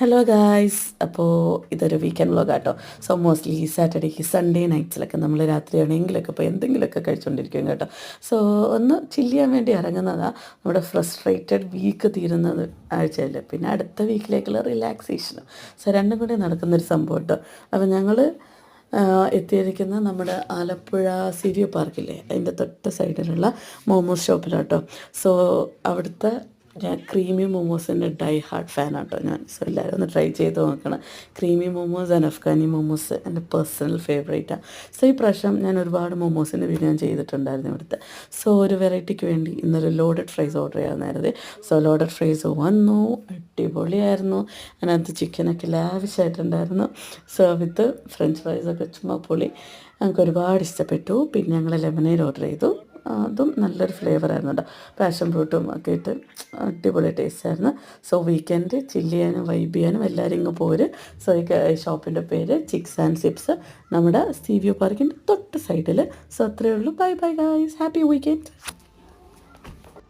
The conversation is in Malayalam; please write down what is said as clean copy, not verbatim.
ഹലോ ഗായ്സ്, അപ്പോൾ ഇതൊരു വീക്കെൻഡ് വ്ളോഗ് ആട്ടോ. സോ മോസ്റ്റ്ലി സാറ്റർഡേക്ക് സൺഡേ നൈറ്റ്സിലൊക്കെ നമ്മൾ രാത്രി എവിടെയെങ്കിലുമൊക്കെ ഇപ്പോൾ എന്തെങ്കിലുമൊക്കെ കഴിച്ചുകൊണ്ടിരിക്കും കേട്ടോ. സോ ഒന്ന് ചില്ല് ചെയ്യാൻ വേണ്ടി ഇറങ്ങുന്നതാണ്. നമ്മുടെ ഫ്രസ്ട്രേറ്റഡ് വീക്ക് തീരുന്നത് ആഴ്ചയിൽ, പിന്നെ അടുത്ത വീക്കിലേക്കുള്ള റിലാക്സേഷനും. സോ രണ്ടും കൂടി നടക്കുന്നൊരു സംഭവം കേട്ടോ. അപ്പോൾ ഞങ്ങൾ എത്തിയിരിക്കുന്ന നമ്മുടെ ആലപ്പുഴ സിവിയോ പാർക്കില്ലേ, അതിൻ്റെ തൊട്ട് സൈഡിലുള്ള മോമോസ് ഷോപ്പിലാട്ടോ. സോ അവിടുത്തെ ഞാൻ ക്രീമി മോമോസിൻ്റെ ഡൈ ഹാർഡ് ഫാനാട്ടോ ഞാൻ. സോ എല്ലാവരും ഒന്ന് ട്രൈ ചെയ്ത് നോക്കണം. ക്രീമി മോമോസ് ആൻഡ് അഫ്ഗാനി മോമോസ് എൻ്റെ പേഴ്സണൽ ഫേവറേറ്റാണ്. സോ ഈ പ്രാവശ്യം ഞാൻ ഒരുപാട് മോമോസിൻ്റെ വീഡിയോ ഞാൻ ചെയ്തിട്ടുണ്ടായിരുന്നു ഇവിടുത്തെ. സോ ഒരു വെറൈറ്റിക്ക് വേണ്ടി ഇന്നൊരു ലോഡഡ് ഫ്രൈസ് ഓർഡർ ചെയ്യാമെന്നായിരുന്നു. സോ ലോഡഡ് ഫ്രൈസ് വന്നു, അടിപൊളിയായിരുന്നു. അതിനകത്ത് ചിക്കനൊക്കെ ലാവിഷായിട്ടുണ്ടായിരുന്നു. സോ വിത്ത് ഫ്രഞ്ച് ഫ്രൈസൊക്കെ ചുമ്മാ പൊളി. ഞങ്ങൾക്ക് ഒരുപാട് ഇഷ്ടപ്പെട്ടു. പിന്നെ ഞങ്ങൾ ലെമനേഡ് ഓർഡർ ചെയ്തു. അതും നല്ലൊരു ഫ്ലേവറായിരുന്നു കേട്ടോ. പാഷൻ ഫ്രൂട്ടും ഒക്കെ ഇട്ട് അടിപൊളി ടേസ്റ്റായിരുന്നു. സോ വീക്കെൻഡ് ചില്ല് ചെയ്യാനും വൈബ് ചെയ്യാനും എല്ലാവരും ഇങ്ങ് പോര്. സോ ഈ ഷോപ്പിൻ്റെ പേര് ചിക്സ് ആൻഡ് സിപ്സ്, നമ്മുടെ സിവിയോ പാർക്കിൻ്റെ തൊട്ട് സൈഡിൽ. സോ അത്രയേ ഉള്ളൂ. Bye bye guys, happy weekend.